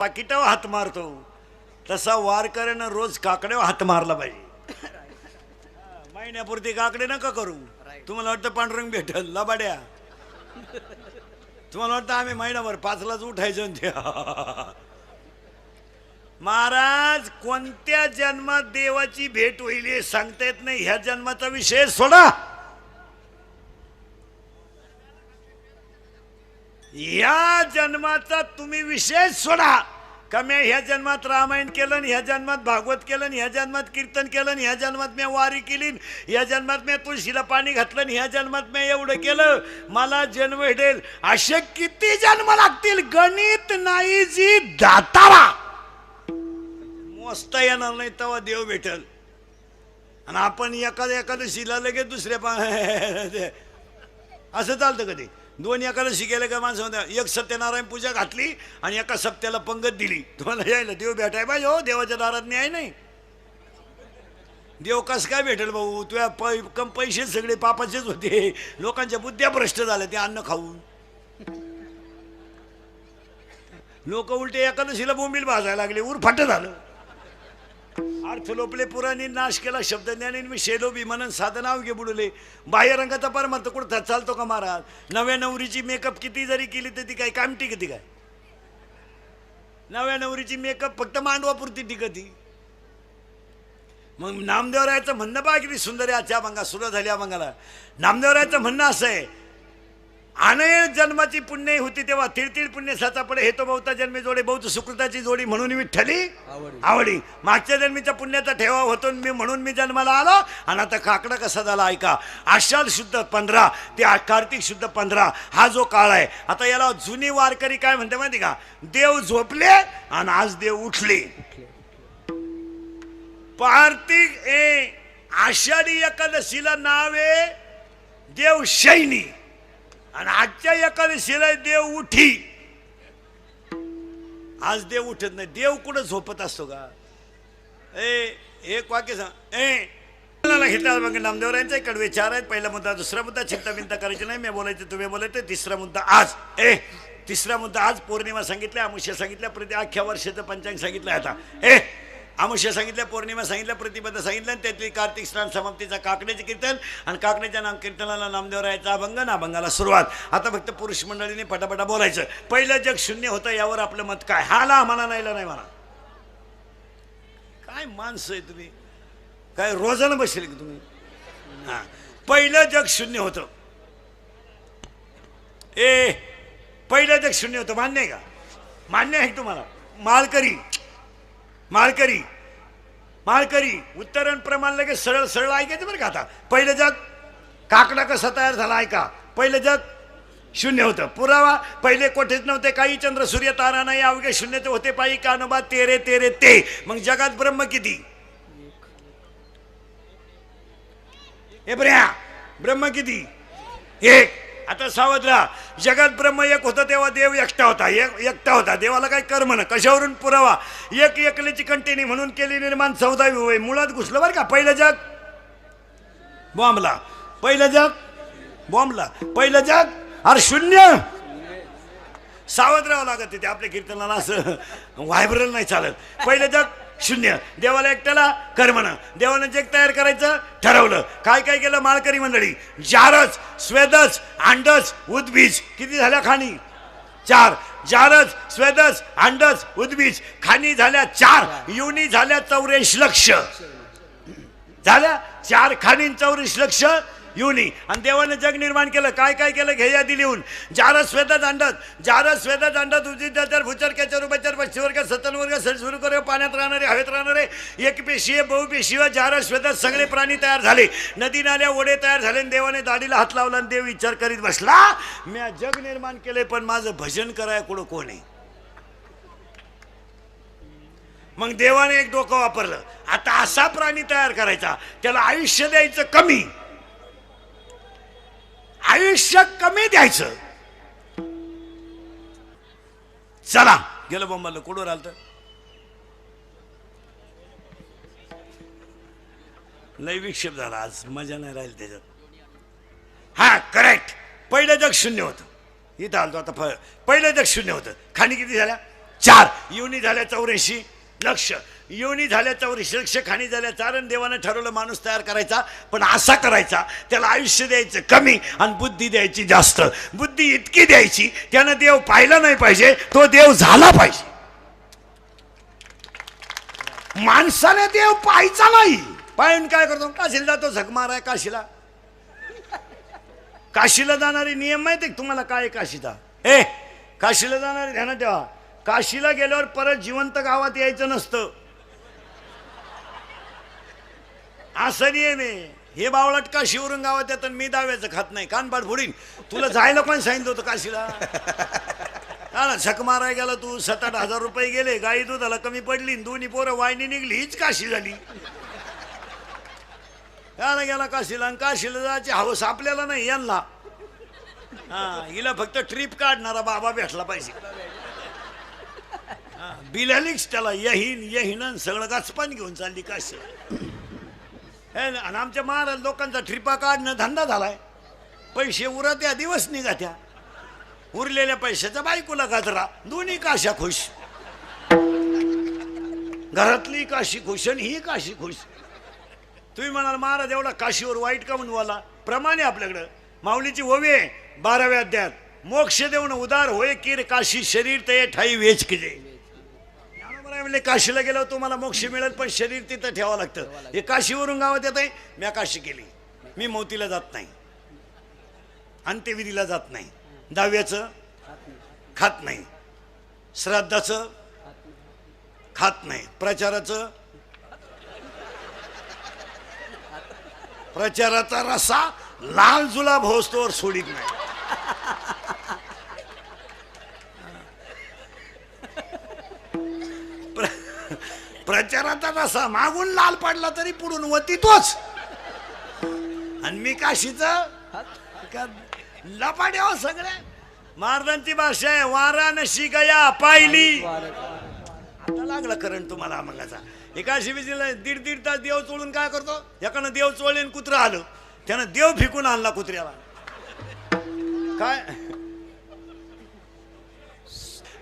पाकिटावर हात मारतो तसा वारकऱ्यानं रोज काकड्यावर हात मारला पाहिजे. महिन्यापुरती काकडे नका करू. तुम्हाला वाटतं पांडुरंग भेटल लबाड्या. तुम्हाला वाटतं आम्ही महिनाभर 5लाच उठायचो ते. महाराज कोणत्या जन्मात देवाची भेट होईल हे सांगता येत नाही. ह्या जन्माचा विषय सोडा. या जन्माचा तुम्ही विषय सोडा. का मी ह्या जन्मात रामायण केलं, ह्या जन्मात भागवत केलं, ह्या जन्मात कीर्तन केलं, ह्या जन्मात मी वारी केली, ह्या जन्मात मी तुळशीला पाणी घातलं, ह्या जन्मात मी एवढं केलं, मला जन्म भेटेल. असे किती जन्म लागतील गणित नाही जी दातारा. मोजता येणार नाही तेव्हा देव भेटल. आणि आपण एकादशीला लगेच दुसऱ्या असं चालतं कधी. 2 एकादशी गेले का माणसं म्हणतात एक सत्यनारायण पूजा घातली आणि एका सप्त्याला पंगत दिली. तुम्हाला यायला देव भेटाय पाहिजे हो. देवाच्या दारात न्याय नाही. देव कस काय भेटेल भाऊ. तुझ्या पैसे सगळे पापाचेच होते. लोकांच्या बुद्ध्या भ्रष्ट झाल्या ते अन्न खाऊन. लोक उलटे एकादशीला बोंबील भाजायला लागले. उरफाट झालं. अर्थ लोपले पुराणी नाश केला शब्द ज्ञानी मी शेलोबी म्हणून साधना उगे बुडले. बाह्य रंगाचा परमार्थ कुठं चालतो का महाराज. नव्या नवरीची मेकअप किती जरी केली तर ती काय कामटी किती काय. नव्या नवरीची मेकअप फक्त मांडवापुरती टिकती. मग नामदेवरायाचं म्हणणं बघा किती सुंदर आहे. आजच्या अभंगा सुरू झाली. अभंगाला नामदेवरायाचं म्हणणं असं आहे अनेक जन्माची पुण्य होती तेव्हा तिळतिळ पुण्य साचा पडे हे तो बहुता जन्मी जोडे बहुत सुकृताची जोडी म्हणून विठ्ठली आवडी. मागच्या जन्मीच्या पुण्याचा ठेवा होतो मी म्हणून मी जन्माला आलो. आणि आता काकडा कसा झाला ऐका. आषाढ शुद्ध 15 ते कार्तिक शुद्ध 15 हा जो काळ आहे. आता याला जुनी वारकरी काय म्हणते माहिती का. देव झोपले आणि आज देव उठले. कार्तिक आषाढी एकादशीला नाव आहे देव शैनी आणि आजच्या एकादशीला देव उठी. आज देव उठत नाही. देव कुठं झोपत असतो का. एक वाक्य सांग. घेतला मग नामदेवरायांचा कडवे 4 आहेत. पहिला मुद्दा, दुसरा मुद्दा चिंता बिंता करायची नाही. मी बोलायचं तुम्ही बोलायचं. तिसरा मुद्दा आज तिसरा मुद्दा आज पौर्णिमा सांगितल्या, अमुष्य सांगितल्या, प्रति अख्ख्या वर्षाचं पंचांग सांगितलं. आता अमुष्य सांगितल्या, पौर्णिमा सांगितल्या, प्रतिपदा सांगितलं. आणि त्यातली कार्तिक स्नान समाप्तीचा काकड्याचे कीर्तन आणि काकड्याच्या नाम कीर्तनाला नामदेवरायाचा अभंग ना अभंगाला सुरुवात. आता फक्त पुरुष मंडळीने पटापटा बोलायचं. पहिलं जग शून्य होतं यावर आपलं मत काय. हाला म्हणा नाहीला नाही म्हणा. काय माणसं आहे तुम्ही. काय रोजानं बसले की तुम्ही. हा पहिलं जग शून्य होतं. पहिलं जग शून्य होतं. मान्य आहे का. मान्य आहे तुम्हाला. माळकरी माळकरी माळकरी उत्तरण प्रमाण लगेच सरळ सरळ ऐकायचं बरं का. आता पहिलं जग काकडा कसा तयार झाला ऐका. पहिलं जग शून्य होतं. पुरावा पहिले कोठेच नव्हते काही. चंद्र सूर्य तारा नाही अवघे शून्यते होते पायी कानोबा तेरे तेरे ते. मग जगात ब्रह्म किती. हे बऱ्या ब्रह्म किती. एक. आता सावध राहा. जगात ब्रह्म एक होतं तेव्हा देव एकटा होता. एकटा होता. देवाला काय कर्म ना. कशावरून पुरावा. एक एकलेची कंटिन्यू म्हणून केली निर्माण 14वी होय. मुळात घुसलं बरं का. पहिलं जग बॉम्बला. पहिलं जग बॉम्बला. पहिलं जग अरे शून्य. सावध राहावं लागत ते आपल्या कीर्तनाला. असं व्हायब्रल नाही चालत. पहिलं जग शून्य. देवाला एकट्याला कर्मनं. देवानं जग तयार करायचं ठरवलं. काय काय केलं माळकरी मंडळी. जारस स्वेदस अंडस उद्बीज किती झाल्या खाणी. 4. जारस स्वेदस अंडस उद्बीज खाणी झाल्या 4. युनी झाल्या 84 लक्ष. झाल्या 4 खाणी 84 लक्ष युनी. आणि देवानं जग निर्माण केलं. काय काय केलं घे यादी लिहून. जारस स्वेदस अंडस. जारस स्वेदस अंडस उद्बीज भूचर केचर उभचर पक्षीवर्ग सतनवर्ग सुरू करे पाण्यात राहणारे हवेत राहणारे एकपेशीय बहुपेशीय जारस स्वेदस सगळे प्राणी तयार झाले. नदी नाल्या ओढे तयार झाले. देवाने दाढीला हात लावला आणि देव विचार करीत बसला मी जग निर्माण केले पण माझं भजन कराय कुठं कोण आहे. मग देवाने एक डोकं वापरलं. आता असा प्राणी तयार करायचा त्याला आयुष्य द्यायचं कमी. आयुष्य कमी द्यायचं. चला गेलं बोंबाला. कुठवर आलं तर लय विक्षेप झाला आज. मजा नाही राहील त्याच्यात. हा करेक्ट. पहिलं जग शून्य होतं. इथं आलतो आता. पहिलं जग शून्य होतं. खाणी किती झाल्या 4 योनी झाल्या 84 लक्ष, योनी झाल्या 84 लक्ष, खाणी झाल्या 4 आणि देवानं ठरवलं माणूस तयार करायचा, पण असा करायचा त्याला आयुष्य द्यायचं कमी आणि बुद्धी द्यायची जास्त. बुद्धी इतकी द्यायची त्यानं देव पाहिला नाही पाहिजे, तो देव झाला पाहिजे. माणसाने देव पाहायचा नाही, पाहून काय करतो, काशीला जातो झक माराय. काशीला जाणारे नियम माहिती तुम्हाला काय काशीचा? काशीला जाणारे ध्यानात ठेवा, काशीला गेल्यावर परत जिवंत गावात यायचं नसतं, असं नियम आहे. हे बावळट काशीवरून गावात येतात, मी दाव्याचं खात नाही, कानपाड फोडीन. तुला जायला कोण सांगितलं होतं काशीला? झक माराय गेला तू, 7-8 हजार रुपये गेले, गाई दुधाला कमी पडली, दोन्ही पोरं वायनी निघली, हीच काशी झाली. त्याला गेला काशीला, आणि काशीला जायची हवस आपल्याला नाही, यांना. हिला फक्त ट्रिप काढणारा बाबा भेटला पाहिजे. बिलालिक्स त्याला यहीन सगळं गाचपान घेऊन चालली काशी. आणि आमच्या महाराज लोकांचा ट्रिपा काढणं धंदा झालाय. पैसे उरत्या दिवस निघत्या, उरलेल्या पैशाचा बायकोला गाजरा, दोन्ही काशा खुश. घरातली काशी खुश आणि ही काशी खुश. तुम्ही म्हणाल महाराज एवढा काशीवर वाईट का म्हणवाला? प्रमाणे आपल्याकडं माऊलीची ओवी 12व्या अध्यायात, मोक्ष देऊन उदार होय कीर काशी शरीर ते ठाई वेच किजे. म्हणजे काशीला गेल्यावर तुम्हाला मोक्ष मिळेल, पण शरीर तिथं ठेवावं लागतं. हे काशीवरून गावात येत आहे, मी काशी केली, मी मोतीला जात नाही, अंत्यविधीला जात नाही, दहाव्याचं खात नाही, श्राद्धाचं खात नाही, प्रचाराचा रसा लाल जुलाब होस्तोवर सोडित नाही. प्रचाराचा रसा मागून लाल पडला तरी पुढून वती तोच. आणि मी काशीच लपाड्या सगळ्या. महाराजांची भाषा आहे, वारा नशी गया पाहिली. आता लागला करंट तुम्हाला मंगाचा. एका शिवीजीला 1.5 तास देव चोळून काय करतो, एकानं देव चोळले कुत्रा आलं, त्यानं देव फेकून आणला कुत्र्याला. काय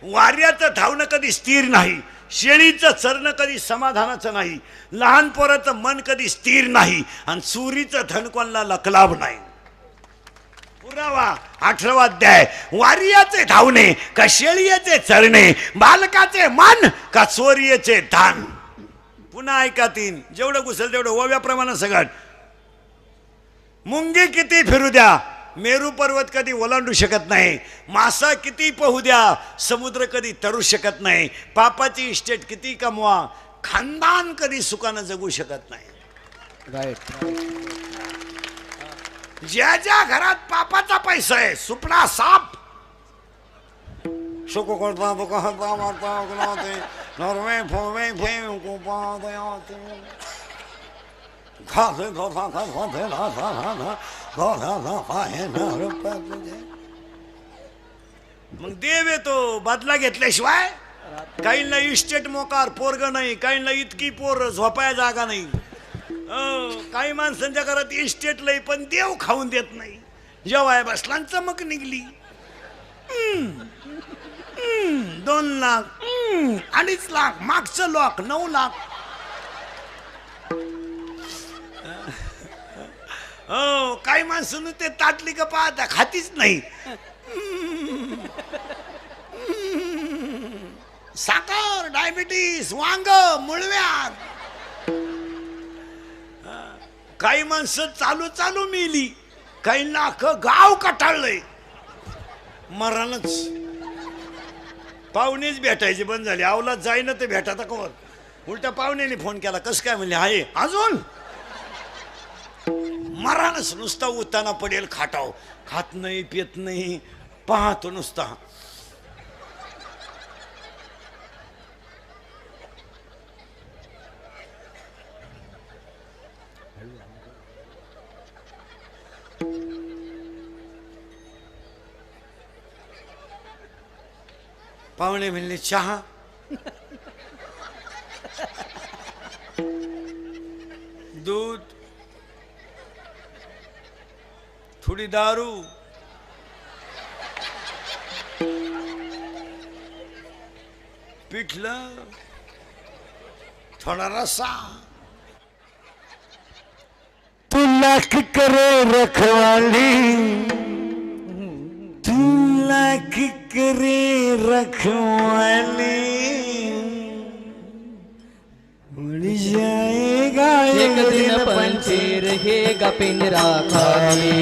वाऱ्याचं धावणं कधी स्थिर नाही, शेळीचं चरणं कधी समाधानाचं नाही, लहान पोराचं मन कधी स्थिर नाही, आणि चोरीचं धन कोणाला लकलाभ नाही. पुरावा 18वा अध्याय, वारियाचे धावणे का शेळीचे चरणे, बालकाचे मन का चोरीचे धान. पुन्हा ऐका 3, जेवढं घुसल तेवढं ओव्याप्रमाणे सगळं. मुंगी किती फिरू द्या, मेरू पर्वत कधी ओलांडू शकत नाही. मासा किती पोहू द्या, समुद्र कधी तरू शकत नाही. पापाची इस्टेट किती कमवा, खानदान कधी सुखानं जगू शकत नाही. ज्या ज्या घरात पापाचा पैसा आहे, सुपडा साप सुख करता मग देव येतो बदला घेतल्याशिवाय. काहींना इस्टेट मोकार पोरग नाही, काहींना इतकी पोर झोपाया जागा नाही. काही माणसांच्या घरात इस्टेट लई पण देव खाऊन देत नाही. जेवाय बसला चमक निघली. 2 लाख 2.5 लाख, मागचं लॉक 9 लाख. काही माणसं ते ताटली का पाहता खातीच नाही. साखर, डायबिटीस, वांग, मुळव्याध. काही माणसं चालू मेली, काही लाख गाव कटाळलंय. मरणच. पाहुणेच भेटायचे बंद झाले. आवला जाईना ते भेटाता कवर. उलटा पाहुण्याने फोन केला, कसं काय म्हणले, आहे अजून. मरणच. नुसता उताना पडेल खाटाव, खात नाही पित नाही, पाहतो नुसता. पाहुणे म्हणले चहा. दूध, थोडी दारू, पिठलं थोडा रस्सा तू लाख करे रखवाली, तू लाख करे रखवाली, उड़ जाएगा एक दिन पंछी रहेगा पिंजरा खाली,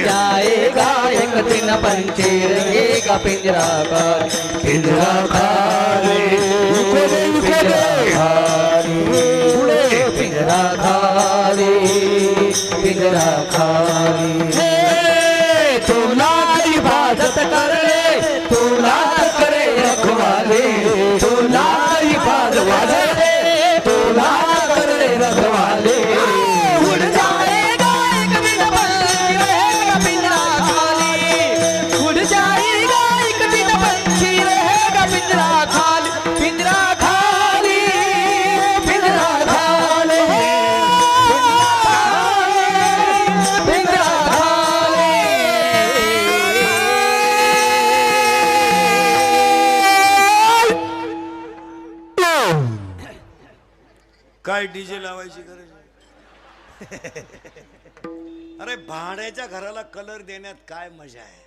जाएगा एक दिन पंछी रहेगा पिंजरा खाली, पिंजरा खाली, पिंजरा खाली, पिंजरा खाली, पिंजरा खाली। तू लाल इबादत कर ले, तू लाल करे रखवाले, तू लाल इबादत वाले, तू लाल करे रखवाले। उड़ जाएगा एक दिन पंछी रहेगा पिंजरा खाली, उड़ जाएगा एक दिन पंछी रहेगा पिंजरा खाली, पिंजरा खाली, पिंजरा खाली, पिंजरा काय डीजे लावायची गरज आहे? अरे भाड्याच्या घराला कलर देण्यात काय मजा आहे?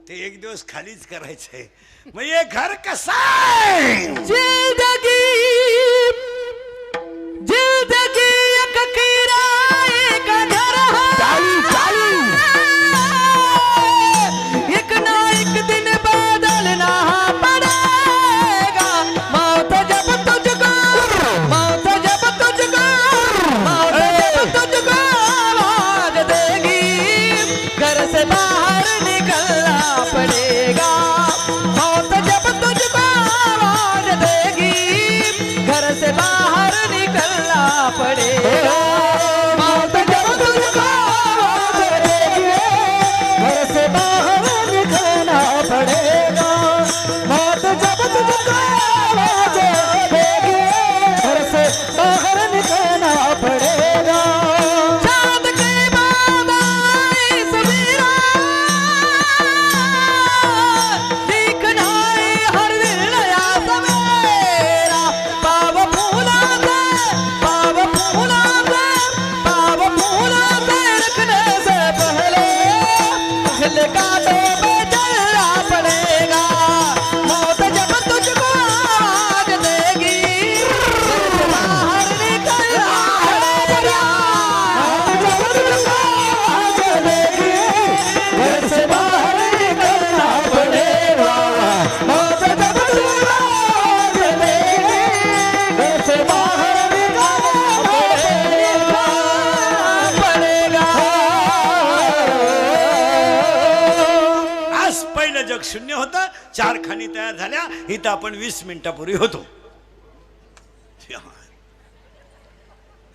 ते एक दिवस खालीच करायचंय. मग हे घर कसं आहे? जिंदगी जिंदगी एक किराए का घर है, एक ना एक दिन बदलना पड़ेगा, मौत जब तुझको, मौत जब तुझको, मौत जब तुझको आवाज देगी, घर से बाहर निकलना पड़ेगा, मौत जब तुझको आवाज देगी, घर से बाहर निकलना पड़ेगा, मौत जब तुझको आवाज देगी, घर से बाहर निकलना पड़ेगा, मौत जब तुझको आवाज देगी, घर से बाहर निकलना पड़ेगा। चांद के बाद आई सवेरा, दिखना है हर दिन नया सवेरा, पाव फूला से, पाव फूला से, पाव फूला से रखने से पहले पहले कांटों पे चलना पड़ेगा, मौत जब तुझको आवाज देगी, घर से बाहर निकलना पड़ेगा, मौत जब तुझको आवाज देगी, घर से बाहर निकलना पड़ेगा, मौत जब तुझको आवाज देगी, घर से बाहर निकलना पड़ेगा। आज पहिलं जग शून्य होतं, 4 खाणी तयार झाल्या, इथं आपण 20 मिनिटापूर्वी होतो.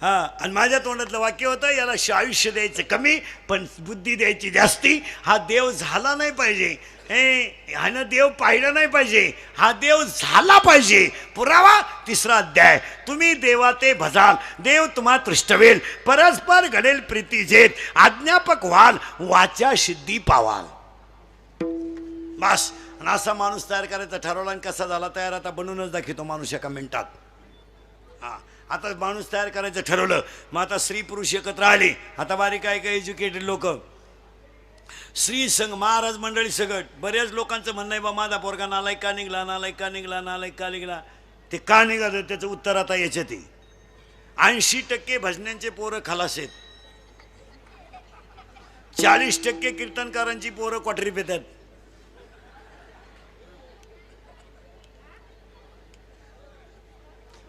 हा, आणि माझ्या तोंडातलं वाक्य होतं, याला आयुष्य द्यायचं कमी पण बुद्धी द्यायची जास्ती. हा देव झाला नाही पाहिजे, ह्यानं देव पाहिलं नाही पाहिजे, हा देव झाला पाहिजे. पुरावा 3रा अध्याय. तुम्ही देवा ते भजाल, देव तुम्हा तृष्टवेल, परस्पर घडेल प्रीती जेत, आज्ञापक व्हाल, वाचा सिद्धी पावाल. बस. आणि असा माणूस तयार करायचा ठरवला, आणि कसा झाला तयार आता बनवूनच दाखवतो माणूस एका मिनिटात. हा, आता माणूस तयार करायचं ठरवलं, मग आता स्त्री पुरुष एकत्र आले. आता बारीक काय काय एज्युकेटेड लोक, स्त्री संघ, महाराज मंडळी सगळं. बऱ्याच लोकांचं म्हणणं आहे, बा माझा पोरगा नालायक का निघला, नालायक का निघला, नालायक का निघला. ते का निघालं त्याचं उत्तर आता याच्यात आहे. 80% भजन्यांचे पोरं खलास आहेत, 40% कीर्तनकारांची पोरं क्वाटरी पेतात.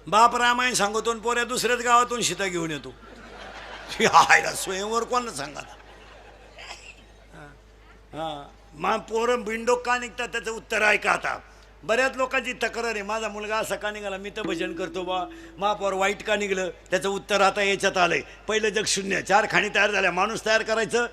बाप रामायण सांगतो, पोऱ्या दुसऱ्याच गावातून सीता घेऊन येतो. स्वयंवर कोणाला सांगा. हा, मा पोरं बिंडोक का निघतात त्याचं उत्तर ऐका. आता बऱ्याच लोकांची तक्रार आहे, माझा मुलगा असा का निघाला, मी तर भजन करतो बा, महापौर वाईट का निघलं, त्याचं उत्तर आता याच्यात आलंय. पहिलं जग शून्य, 4 खाणी तयार झाल्या, माणूस तयार करायचं.